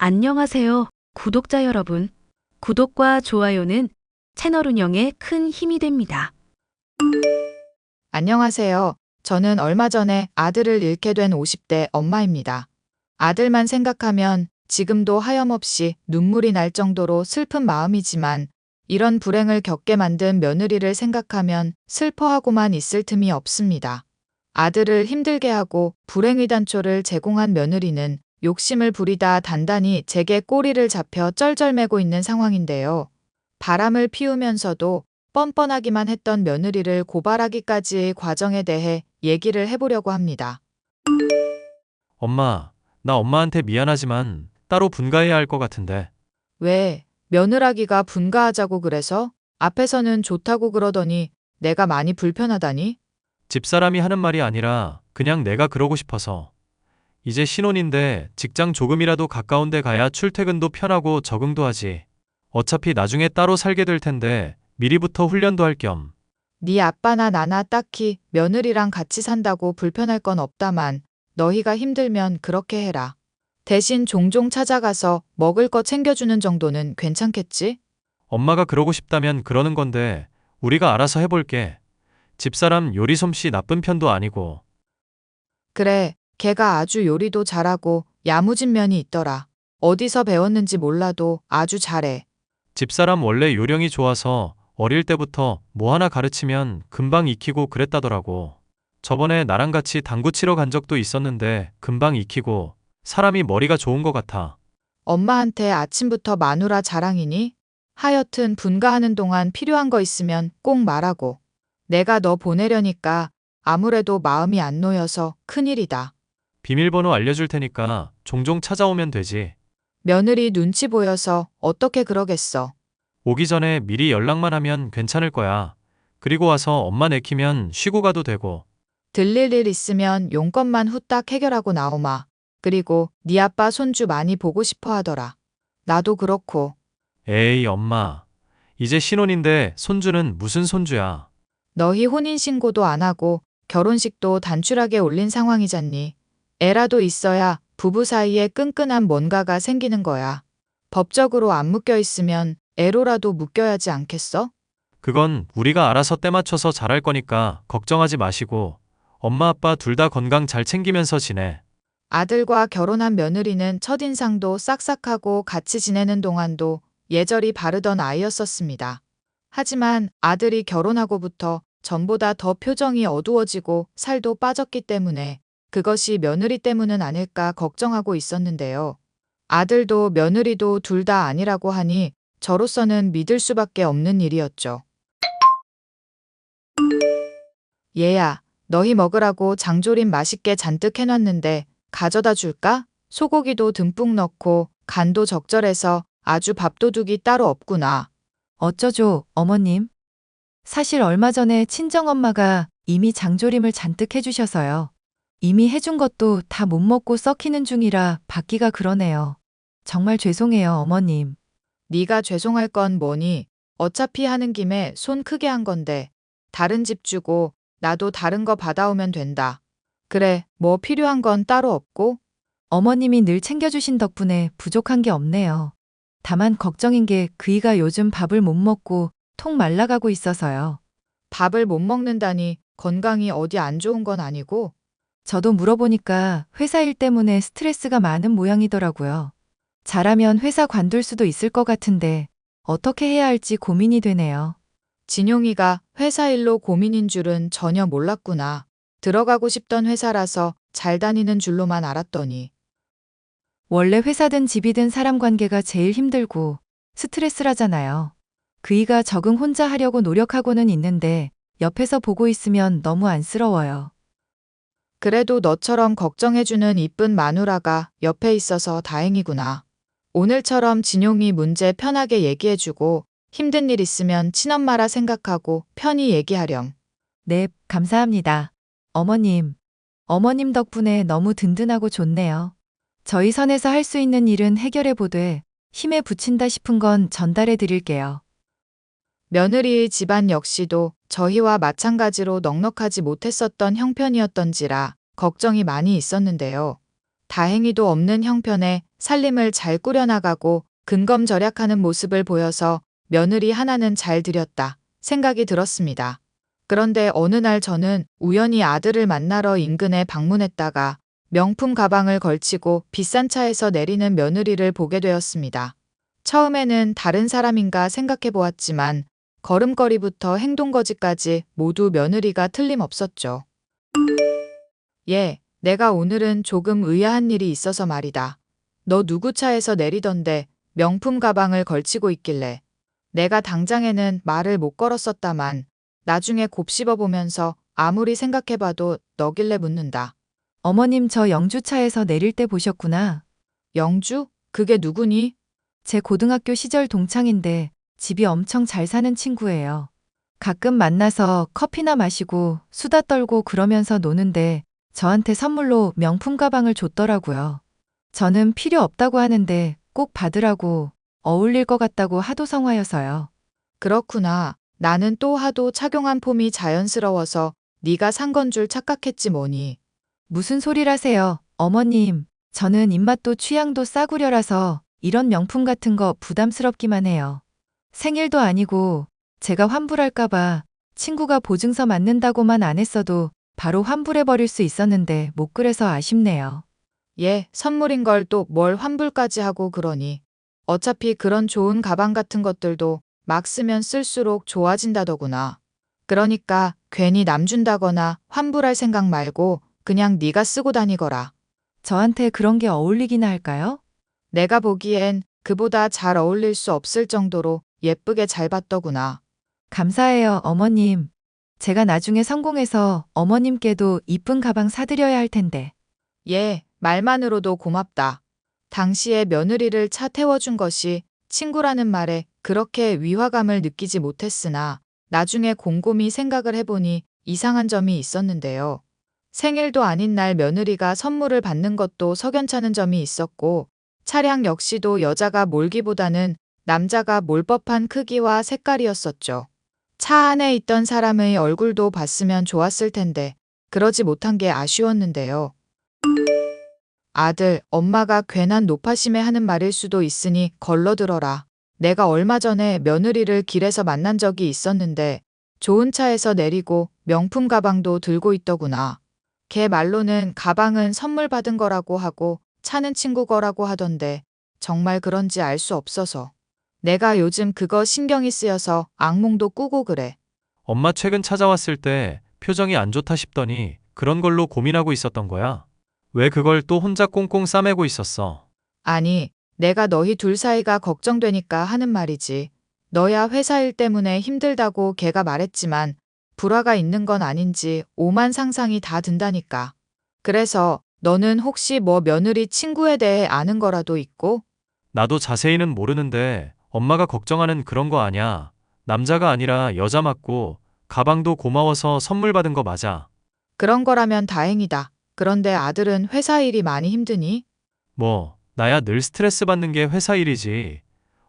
안녕하세요, 구독자 여러분. 구독과 좋아요는 채널 운영에 큰 힘이 됩니다. 안녕하세요. 저는 얼마 전에 아들을 잃게 된 50대 엄마입니다. 아들만 생각하면 지금도 하염없이 눈물이 날 정도로 슬픈 마음이지만 이런 불행을 겪게 만든 며느리를 생각하면 슬퍼하고만 있을 틈이 없습니다. 아들을 힘들게 하고 불행의 단초를 제공한 며느리는 욕심을 부리다 단단히 제게 꼬리를 잡혀 쩔쩔매고 있는 상황인데요. 바람을 피우면서도 뻔뻔하기만 했던 며느리를 고발하기까지의 과정에 대해 얘기를 해보려고 합니다. 엄마, 나 엄마한테 미안하지만 따로 분가해야 할 것 같은데. 왜, 며느라기가 분가하자고 그래서? 앞에서는 좋다고 그러더니 내가 많이 불편하다니? 집사람이 하는 말이 아니라 그냥 내가 그러고 싶어서. 이제 신혼인데 직장 조금이라도 가까운 데 가야 출퇴근도 편하고 적응도 하지. 어차피 나중에 따로 살게 될 텐데 미리부터 훈련도 할 겸. 네 아빠나 나나 딱히 며느리랑 같이 산다고 불편할 건 없다만 너희가 힘들면 그렇게 해라. 대신 종종 찾아가서 먹을 거 챙겨주는 정도는 괜찮겠지? 엄마가 그러고 싶다면 그러는 건데 우리가 알아서 해볼게. 집사람 요리 솜씨 나쁜 편도 아니고. 그래, 걔가 아주 요리도 잘하고 야무진 면이 있더라. 어디서 배웠는지 몰라도 아주 잘해. 집사람 원래 요령이 좋아서 어릴 때부터 뭐 하나 가르치면 금방 익히고 그랬다더라고. 저번에 나랑 같이 당구 치러 간 적도 있었는데 금방 익히고 사람이 머리가 좋은 것 같아. 엄마한테 아침부터 마누라 자랑이니? 하여튼 분가하는 동안 필요한 거 있으면 꼭 말하고. 내가 너 보내려니까 아무래도 마음이 안 놓여서 큰일이다. 비밀번호 알려줄 테니까 종종 찾아오면 되지. 며느리 눈치 보여서 어떻게 그러겠어. 오기 전에 미리 연락만 하면 괜찮을 거야. 그리고 와서 엄마 내키면 쉬고 가도 되고. 들릴 일 있으면 용건만 후딱 해결하고 나오마. 그리고 네 아빠 손주 많이 보고 싶어 하더라. 나도 그렇고. 에이, 엄마. 이제 신혼인데 손주는 무슨 손주야. 너희 혼인신고도 안 하고 결혼식도 단출하게 올린 상황이잖니. 애라도 있어야 부부 사이에 끈끈한 뭔가가 생기는 거야. 법적으로 안 묶여 있으면 애로라도 묶여야지 않겠어? 그건 우리가 알아서 때 맞춰서 잘할 거니까 걱정하지 마시고 엄마 아빠 둘 다 건강 잘 챙기면서 지내. 아들과 결혼한 며느리는 첫인상도 싹싹하고 같이 지내는 동안도 예절이 바르던 아이였었습니다. 하지만 아들이 결혼하고부터 전보다 더 표정이 어두워지고 살도 빠졌기 때문에 그것이 며느리 때문은 아닐까 걱정하고 있었는데요. 아들도 며느리도 둘 다 아니라고 하니 저로서는 믿을 수밖에 없는 일이었죠. 얘야, 너희 먹으라고 장조림 맛있게 잔뜩 해놨는데 가져다 줄까? 소고기도 듬뿍 넣고 간도 적절해서 아주 밥도둑이 따로 없구나. 어쩌죠, 어머님? 사실 얼마 전에 친정엄마가 이미 장조림을 잔뜩 해주셔서요. 이미 해준 것도 다 못 먹고 썩히는 중이라 받기가 그러네요. 정말 죄송해요, 어머님. 네가 죄송할 건 뭐니? 어차피 하는 김에 손 크게 한 건데 다른 집 주고 나도 다른 거 받아오면 된다. 그래, 뭐 필요한 건 따로 없고? 어머님이 늘 챙겨주신 덕분에 부족한 게 없네요. 다만 걱정인 게 그이가 요즘 밥을 못 먹고 통 말라가고 있어서요. 밥을 못 먹는다니 건강이 어디 안 좋은 건 아니고? 저도 물어보니까 회사 일 때문에 스트레스가 많은 모양이더라고요. 잘하면 회사 관둘 수도 있을 것 같은데 어떻게 해야 할지 고민이 되네요. 진용이가 회사 일로 고민인 줄은 전혀 몰랐구나. 들어가고 싶던 회사라서 잘 다니는 줄로만 알았더니. 원래 회사든 집이든 사람 관계가 제일 힘들고 스트레스라잖아요. 그이가 적응 혼자 하려고 노력하고는 있는데 옆에서 보고 있으면 너무 안쓰러워요. 그래도 너처럼 걱정해주는 이쁜 마누라가 옆에 있어서 다행이구나. 오늘처럼 진용이 문제 편하게 얘기해주고 힘든 일 있으면 친엄마라 생각하고 편히 얘기하렴. 네, 감사합니다. 어머님 덕분에 너무 든든하고 좋네요. 저희 선에서 할 수 있는 일은 해결해 보되 힘에 부친다 싶은 건 전달해 드릴게요. 며느리의 집안 역시도 저희와 마찬가지로 넉넉하지 못했었던 형편이었던지라 걱정이 많이 있었는데요. 다행히도 없는 형편에 살림을 잘 꾸려나가고 근검절약하는 모습을 보여서 며느리 하나는 잘 들였다 생각이 들었습니다. 그런데 어느 날 저는 우연히 아들을 만나러 인근에 방문했다가 명품 가방을 걸치고 비싼 차에서 내리는 며느리를 보게 되었습니다. 처음에는 다른 사람인가 생각해 보았지만 걸음걸이부터 행동거지까지 모두 며느리가 틀림없었죠. 예, 내가 오늘은 조금 의아한 일이 있어서 말이다. 너 누구 차에서 내리던데 명품 가방을 걸치고 있길래. 내가 당장에는 말을 못 걸었었다만 나중에 곱씹어 보면서 아무리 생각해봐도 너길래 묻는다. 어머님 저 영주차에서 내릴 때 보셨구나. 영주? 그게 누구니? 제 고등학교 시절 동창인데 집이 엄청 잘 사는 친구예요. 가끔 만나서 커피나 마시고 수다 떨고 그러면서 노는데 저한테 선물로 명품 가방을 줬더라고요. 저는 필요 없다고 하는데 꼭 받으라고 어울릴 것 같다고 하도 성화여서요. 그렇구나. 나는 또 하도 착용한 폼이 자연스러워서 네가 산 건 줄 착각했지 뭐니. 무슨 소리라세요, 어머님. 저는 입맛도 취향도 싸구려라서 이런 명품 같은 거 부담스럽기만 해요. 생일도 아니고 제가 환불할까봐 친구가 보증서 맞는다고만 안 했어도 바로 환불해버릴 수 있었는데 못 그래서 아쉽네요. 얘 선물인 걸 또 뭘 환불까지 하고 그러니. 어차피 그런 좋은 가방 같은 것들도 막 쓰면 쓸수록 좋아진다더구나. 그러니까 괜히 남 준다거나 환불할 생각 말고 그냥 네가 쓰고 다니거라. 저한테 그런 게 어울리기나 할까요? 내가 보기엔 그보다 잘 어울릴 수 없을 정도로 예쁘게 잘 봤더구나. 감사해요, 어머님. 제가 나중에 성공해서 어머님께도 이쁜 가방 사드려야 할 텐데. 얘 말만으로도 고맙다. 당시에 며느리를 차 태워준 것이 친구라는 말에 그렇게 위화감을 느끼지 못했으나 나중에 곰곰이 생각을 해보니 이상한 점이 있었는데요. 생일도 아닌 날 며느리가 선물을 받는 것도 석연찮은 점이 있었고 차량 역시도 여자가 몰기보다는 남자가 몰 법한 크기와 색깔이었었죠. 차 안에 있던 사람의 얼굴도 봤으면 좋았을 텐데 그러지 못한 게 아쉬웠는데요. 아들, 엄마가 괜한 노파심에 하는 말일 수도 있으니 걸러들어라. 내가 얼마 전에 며느리를 길에서 만난 적이 있었는데 좋은 차에서 내리고 명품 가방도 들고 있더구나. 걔 말로는 가방은 선물 받은 거라고 하고 차는 친구 거라고 하던데 정말 그런지 알 수 없어서. 내가 요즘 그거 신경이 쓰여서 악몽도 꾸고 그래. 엄마 최근 찾아왔을 때 표정이 안 좋다 싶더니 그런 걸로 고민하고 있었던 거야. 왜 그걸 또 혼자 꽁꽁 싸매고 있었어? 아니, 내가 너희 둘 사이가 걱정되니까 하는 말이지. 너야 회사 일 때문에 힘들다고 걔가 말했지만 불화가 있는 건 아닌지 오만 상상이 다 든다니까. 그래서 너는 혹시 뭐 며느리 친구에 대해 아는 거라도 있고? 나도 자세히는 모르는데 엄마가 걱정하는 그런 거 아냐. 남자가 아니라 여자 맞고 가방도 고마워서 선물 받은 거 맞아. 그런 거라면 다행이다. 그런데 아들은 회사 일이 많이 힘드니? 뭐, 나야 늘 스트레스 받는 게 회사 일이지.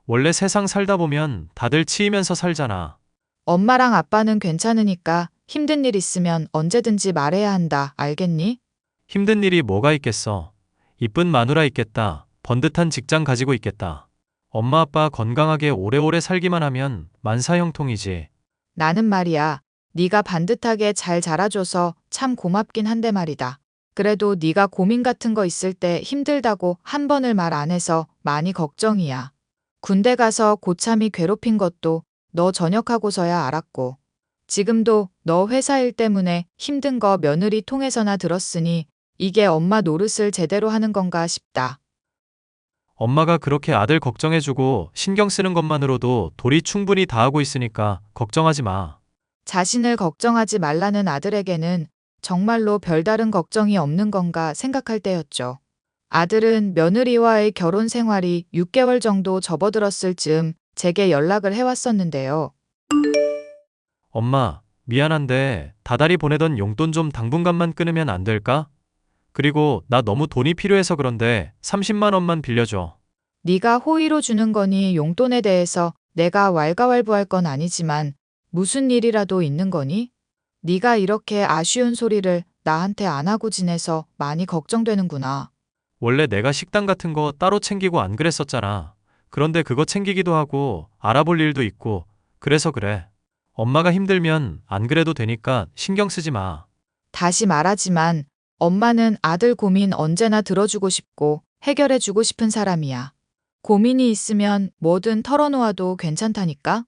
원래 세상 살다 보면 다들 치이면서 살잖아. 엄마랑 아빠는 괜찮으니까 힘든 일 있으면 언제든지 말해야 한다. 알겠니? 힘든 일이 뭐가 있겠어. 이쁜 마누라 있겠다. 번듯한 직장 가지고 있겠다. 엄마 아빠 건강하게 오래오래 살기만 하면 만사형통이지. 나는 말이야. 네가 반듯하게 잘 자라줘서 참 고맙긴 한데 말이다. 그래도 네가 고민 같은 거 있을 때 힘들다고 한 번을 말 안 해서 많이 걱정이야. 군대 가서 고참이 괴롭힌 것도 너 전역하고서야 알았고. 지금도 너 회사 일 때문에 힘든 거 며느리 통해서나 들었으니 이게 엄마 노릇을 제대로 하는 건가 싶다. 엄마가 그렇게 아들 걱정해주고 신경 쓰는 것만으로도 도리 충분히 다하고 있으니까 걱정하지 마. 자신을 걱정하지 말라는 아들에게는 정말로 별다른 걱정이 없는 건가 생각할 때였죠. 아들은 며느리와의 결혼 생활이 6개월 정도 접어들었을 즈음 제게 연락을 해왔었는데요. 엄마, 미안한데 다달이 보내던 용돈 좀 당분간만 끊으면 안 될까? 그리고 나 너무 돈이 필요해서 그런데 30만 원만 빌려줘. 네가 호의로 주는 거니 용돈에 대해서 내가 왈가왈부할 건 아니지만 무슨 일이라도 있는 거니? 네가 이렇게 아쉬운 소리를 나한테 안 하고 지내서 많이 걱정되는구나. 원래 내가 식단 같은 거 따로 챙기고 안 그랬었잖아. 그런데 그거 챙기기도 하고 알아볼 일도 있고 그래서 그래. 엄마가 힘들면 안 그래도 되니까 신경 쓰지 마. 다시 말하지만 엄마는 아들 고민 언제나 들어주고 싶고 해결해주고 싶은 사람이야. 고민이 있으면 뭐든 털어놓아도 괜찮다니까?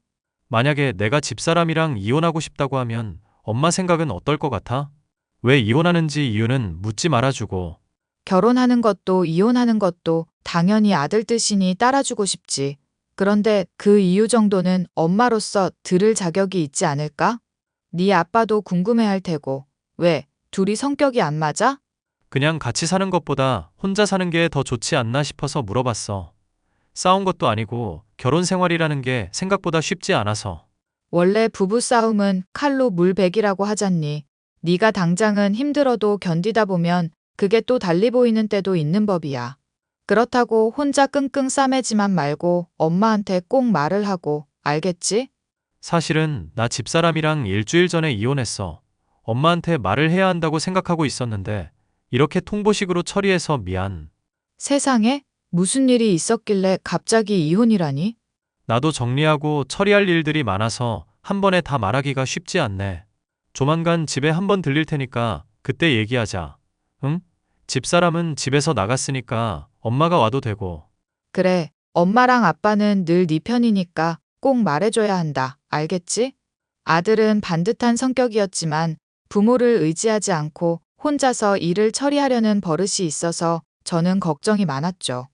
만약에 내가 집사람이랑 이혼하고 싶다고 하면 엄마 생각은 어떨 것 같아? 왜 이혼하는지 이유는 묻지 말아주고. 결혼하는 것도 이혼하는 것도 당연히 아들 뜻이니 따라주고 싶지. 그런데 그 이유 정도는 엄마로서 들을 자격이 있지 않을까? 네 아빠도 궁금해할 테고. 왜? 둘이 성격이 안 맞아? 그냥 같이 사는 것보다 혼자 사는 게 더 좋지 않나 싶어서 물어봤어. 싸운 것도 아니고 결혼 생활이라는 게 생각보다 쉽지 않아서. 원래 부부 싸움은 칼로 물베기라고 하잖니. 네가 당장은 힘들어도 견디다 보면 그게 또 달리 보이는 때도 있는 법이야. 그렇다고 혼자 끙끙 싸매지만 말고 엄마한테 꼭 말을 하고, 알겠지? 사실은 나 집사람이랑 일주일 전에 이혼했어. 엄마한테 말을 해야 한다고 생각하고 있었는데 이렇게 통보식으로 처리해서 미안. 세상에? 무슨 일이 있었길래 갑자기 이혼이라니? 나도 정리하고 처리할 일들이 많아서 한 번에 다 말하기가 쉽지 않네. 조만간 집에 한번 들릴 테니까 그때 얘기하자. 응? 집사람은 집에서 나갔으니까 엄마가 와도 되고. 그래, 엄마랑 아빠는 늘 네 편이니까 꼭 말해줘야 한다. 알겠지? 아들은 반듯한 성격이었지만 부모를 의지하지 않고 혼자서 일을 처리하려는 버릇이 있어서 저는 걱정이 많았죠.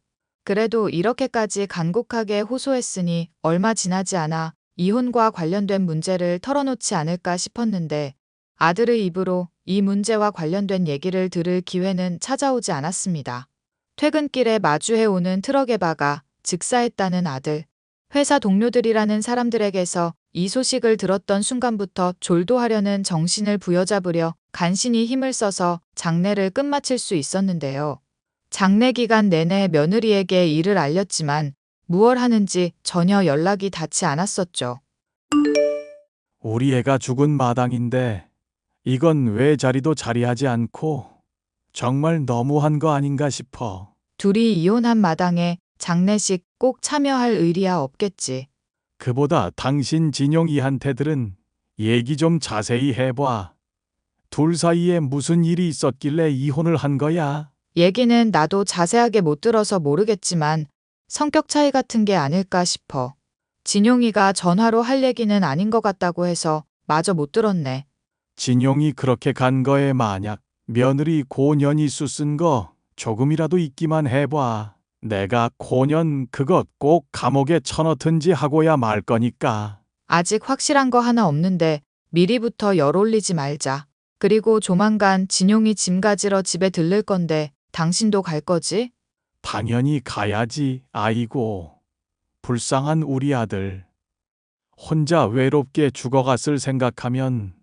그래도 이렇게까지 간곡하게 호소했으니 얼마 지나지 않아 이혼과 관련된 문제를 털어놓지 않을까 싶었는데 아들의 입으로 이 문제와 관련된 얘기를 들을 기회는 찾아오지 않았습니다. 퇴근길에 마주해오는 트럭에 박아 즉사했다는 아들. 회사 동료들이라는 사람들에게서 이 소식을 들었던 순간부터 졸도하려는 정신을 부여잡으려 간신히 힘을 써서 장례를 끝마칠 수 있었는데요. 장례 기간 내내 며느리에게 일을 알렸지만 무얼 하는지 전혀 연락이 닿지 않았었죠. 우리 애가 죽은 마당인데 이건 왜 자리도 자리하지 않고 정말 너무한 거 아닌가 싶어. 둘이 이혼한 마당에 장례식 꼭 참여할 의리야 없겠지. 그보다 당신 진용이한테 들은 얘기 좀 자세히 해봐. 둘 사이에 무슨 일이 있었길래 이혼을 한 거야? 얘기는 나도 자세하게 못 들어서 모르겠지만 성격 차이 같은 게 아닐까 싶어. 진용이가 전화로 할 얘기는 아닌 것 같다고 해서 마저 못 들었네. 진용이 그렇게 간 거에 만약 며느리 고년이수 쓴 거 조금이라도 있기만 해봐. 내가 고년 그것 꼭 감옥에 쳐넣든지 하고야 말 거니까. 아직 확실한 거 하나 없는데 미리부터 열 올리지 말자. 그리고 조만간 진용이 짐 가지러 집에 들를 건데 당신도 갈 거지? 당연히 가야지. 아이고, 불쌍한 우리 아들. 혼자 외롭게 죽어갔을 생각하면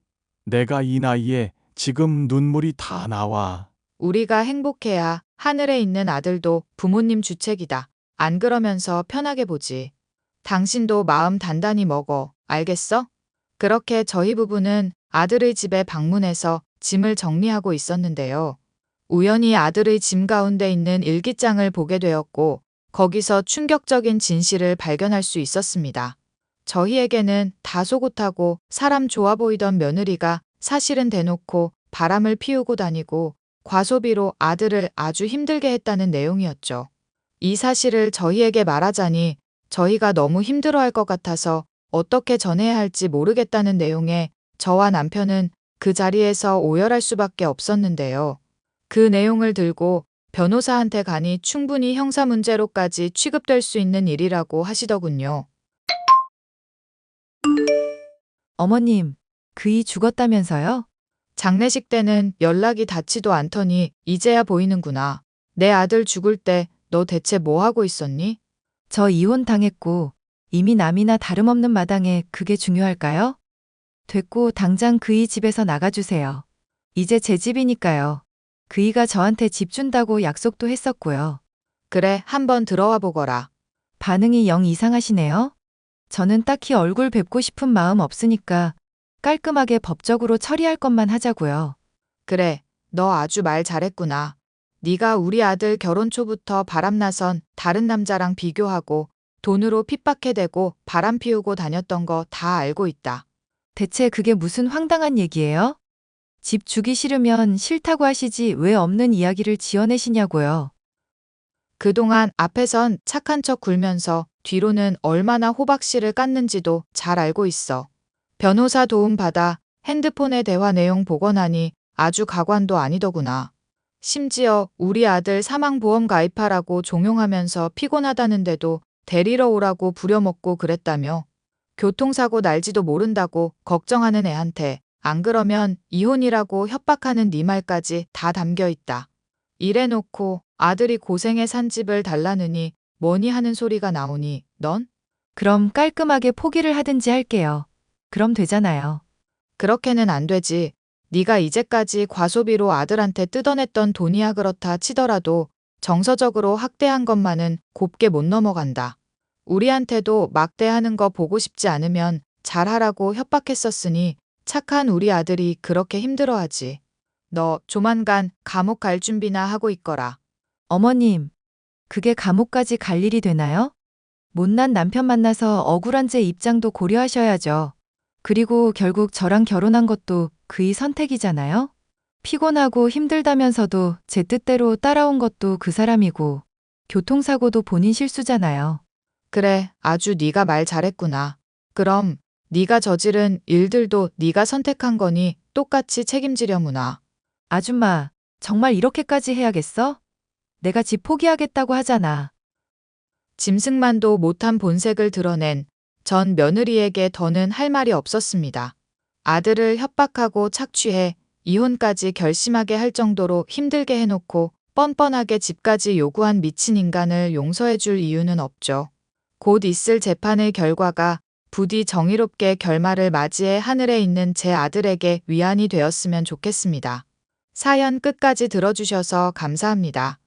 내가 이 나이에 지금 눈물이 다 나와. 우리가 행복해야 하늘에 있는 아들도 부모님 주책이다. 안 그러면서 편하게 보지. 당신도 마음 단단히 먹어. 알겠어? 그렇게 저희 부부는 아들의 집에 방문해서 짐을 정리하고 있었는데요. 우연히 아들의 짐 가운데 있는 일기장을 보게 되었고 거기서 충격적인 진실을 발견할 수 있었습니다. 저희에게는 다소곳하고 사람 좋아 보이던 며느리가 사실은 대놓고 바람을 피우고 다니고 과소비로 아들을 아주 힘들게 했다는 내용이었죠. 이 사실을 저희에게 말하자니 저희가 너무 힘들어할 것 같아서 어떻게 전해야 할지 모르겠다는 내용에 저와 남편은 그 자리에서 오열할 수밖에 없었는데요. 그 내용을 들고 변호사한테 가니 충분히 형사 문제로까지 취급될 수 있는 일이라고 하시더군요. 어머님, 그이 죽었다면서요? 장례식 때는 연락이 닿지도 않더니 이제야 보이는구나. 내 아들 죽을 때 너 대체 뭐 하고 있었니? 저 이혼 당했고 이미 남이나 다름없는 마당에 그게 중요할까요? 됐고 당장 그이 집에서 나가주세요. 이제 제 집이니까요. 그이가 저한테 집 준다고 약속도 했었고요. 그래, 한번 들어와 보거라. 반응이 영 이상하시네요. 저는 딱히 얼굴 뵙고 싶은 마음 없으니까 깔끔하게 법적으로 처리할 것만 하자고요. 그래, 너 아주 말 잘했구나. 네가 우리 아들 결혼 초부터 바람나선 다른 남자랑 비교하고 돈으로 핍박해대고 바람 피우고 다녔던 거 다 알고 있다. 대체 그게 무슨 황당한 얘기예요? 집 주기 싫으면 싫다고 하시지 왜 없는 이야기를 지어내시냐고요. 그동안 앞에선 착한 척 굴면서 뒤로는 얼마나 호박씨를 깠는지도 잘 알고 있어. 변호사 도움 받아 핸드폰의 대화 내용 복원하니 아주 가관도 아니더구나. 심지어 우리 아들 사망보험 가입하라고 종용하면서 피곤하다는데도 데리러 오라고 부려먹고 그랬다며. 교통사고 날지도 모른다고 걱정하는 애한테 안 그러면 이혼이라고 협박하는 네 말까지 다 담겨 있다. 이래놓고 아들이 고생해 산 집을 달라느니 뭐니 하는 소리가 나오니 넌? 그럼 깔끔하게 포기를 하든지 할게요. 그럼 되잖아요. 그렇게는 안 되지. 네가 이제까지 과소비로 아들한테 뜯어냈던 돈이야 그렇다 치더라도 정서적으로 학대한 것만은 곱게 못 넘어간다. 우리한테도 막대하는 거 보고 싶지 않으면 잘하라고 협박했었으니 착한 우리 아들이 그렇게 힘들어하지. 너 조만간 감옥 갈 준비나 하고 있거라. 어머님, 그게 감옥까지 갈 일이 되나요? 못난 남편 만나서 억울한 제 입장도 고려하셔야죠. 그리고 결국 저랑 결혼한 것도 그의 선택이잖아요? 피곤하고 힘들다면서도 제 뜻대로 따라온 것도 그 사람이고, 교통사고도 본인 실수잖아요. 그래, 아주 네가 말 잘했구나. 그럼 네가 저지른 일들도 네가 선택한 거니 똑같이 책임지려무나. 아줌마, 정말 이렇게까지 해야겠어? 내가 집 포기하겠다고 하잖아. 짐승만도 못한 본색을 드러낸 전 며느리에게 더는 할 말이 없었습니다. 아들을 협박하고 착취해 이혼까지 결심하게 할 정도로 힘들게 해놓고 뻔뻔하게 집까지 요구한 미친 인간을 용서해줄 이유는 없죠. 곧 있을 재판의 결과가 부디 정의롭게 결말을 맞이해 하늘에 있는 제 아들에게 위안이 되었으면 좋겠습니다. 사연 끝까지 들어주셔서 감사합니다.